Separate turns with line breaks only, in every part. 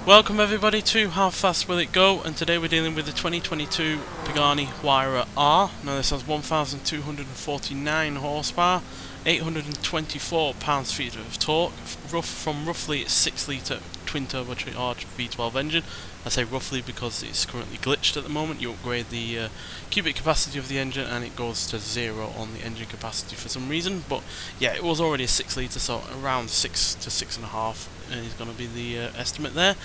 Welcome everybody to How Fast Will It Go, and today we're dealing with the 2022 Pagani Huayra R. Now this has 1,249 horsepower, 824 pounds-feet of torque, from roughly its 6-litre twin-turbo charged V12 engine. I say roughly because it's currently glitched at the moment. You upgrade the cubic capacity of the engine and it goes to 0 on the engine capacity for some reason, but yeah, it was already a 6-litre, so around 6 to 6.5 is going to be the estimate there.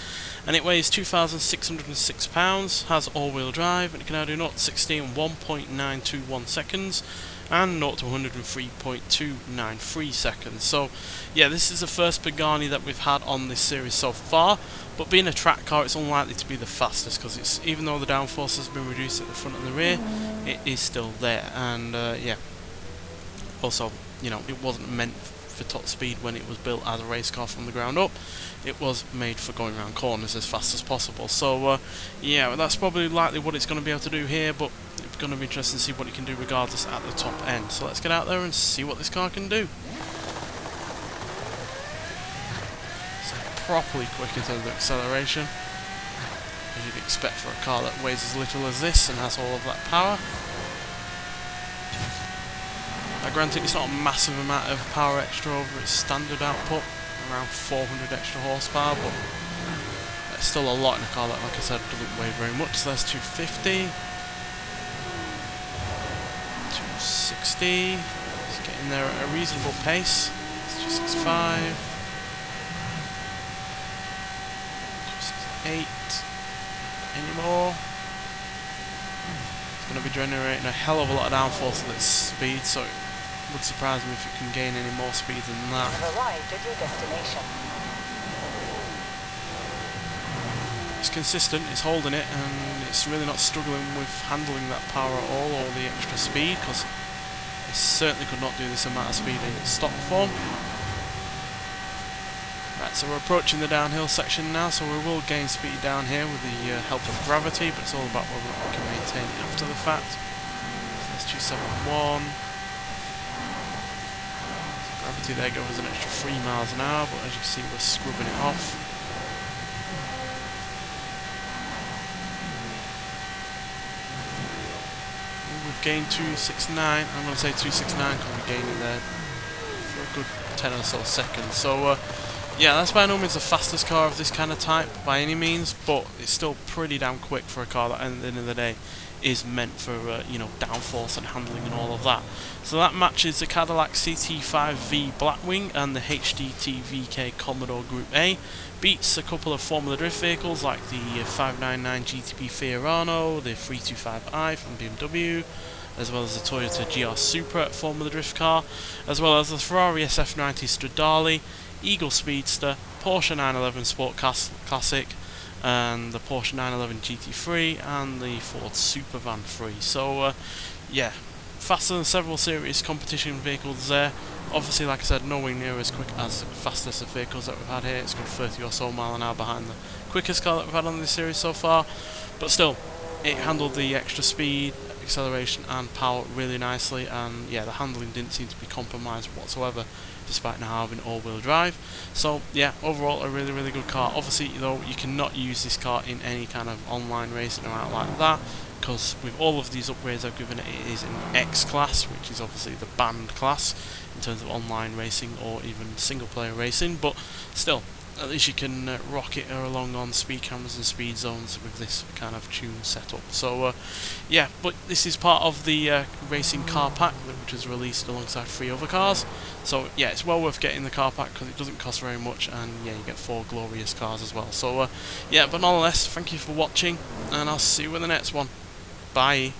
And it weighs 2,606 pounds, has all-wheel drive, and it can now do 0 to 60 in 1.921 seconds and 0 to 103.293 seconds. So yeah, this is the first Pagani that we've had on this series so far, but being a track car, it's unlikely to be the fastest, because it's, even though the downforce has been reduced at the front and the rear, it is still there. And yeah, also, you know, it wasn't meant for top speed when it was built as a race car from the ground up. It was made for going around corners as fast as possible. So yeah, that's probably likely what it's going to be able to do here, but it's going to be interesting to see what it can do regardless at the top end. So let's get out there and see what this car can do. So properly quick in terms of acceleration, as you'd expect for a car that weighs as little as this and has all of that power. Now granted, it's not a massive amount of power extra over its standard output, around 400 extra horsepower, but that's still a lot in a car that, like I said, doesn't weigh very much. So there's 250, 260, it's getting there at a reasonable pace. It's 265, 268, any more? It's going to be generating a hell of a lot of downforce at its speed, so it would surprise me if it can gain any more speed than that.
You have arrived at your destination.
It's consistent, it's holding it, and it's really not struggling with handling that power at all, or the extra speed, because it certainly could not do this amount of speed in its stock form. Right, so we're approaching the downhill section now, so we will gain speed down here with the help of gravity, but it's all about whether we can maintain it after the fact. So there's 271. Gravity there goes an extra 3 miles an hour, but as you can see, we're scrubbing it off. We've gained 269. I'm going to say 269 because we gained it there for a good 10 or so seconds. So yeah, that's by no means the fastest car of this kind of type by any means, but it's still pretty damn quick for a car that at the end of the day is meant for you know, downforce and handling and all of that. So that matches the Cadillac CT5V Blackwing and the HDT VK Commodore Group A. Beats a couple of Formula Drift vehicles like the 599 GTB Fiorano, the 325i from BMW, as well as the Toyota GR Supra Formula Drift car, as well as the Ferrari SF90 Stradale, Eagle Speedster, Porsche 911 Sport Classic, and the Porsche 911 GT3 and the Ford Supervan 3. So yeah, faster than several serious competition vehicles there. Obviously, like I said, nowhere near as quick as the fastest of vehicles that we've had here. It's got 30 or so mile an hour behind the quickest car that we've had on this series so far, but still, it handled the extra speed, acceleration and power really nicely, and yeah, the handling didn't seem to be compromised whatsoever, despite now having all-wheel drive. So yeah, overall a really good car. Obviously though, you cannot use this car in any kind of online racing or out like that, because with all of these upgrades I've given it, it is in X class, which is obviously the banned class in terms of online racing or even single player racing, but still, at least you can rock it along on speed cameras and speed zones with this kind of tune setup. So yeah, but this is part of the racing car pack which was released alongside 3 other cars. So yeah, it's well worth getting the car pack because it doesn't cost very much, and yeah, you get 4 glorious cars as well. So yeah, but nonetheless, thank you for watching, and I'll see you in the next one. Bye.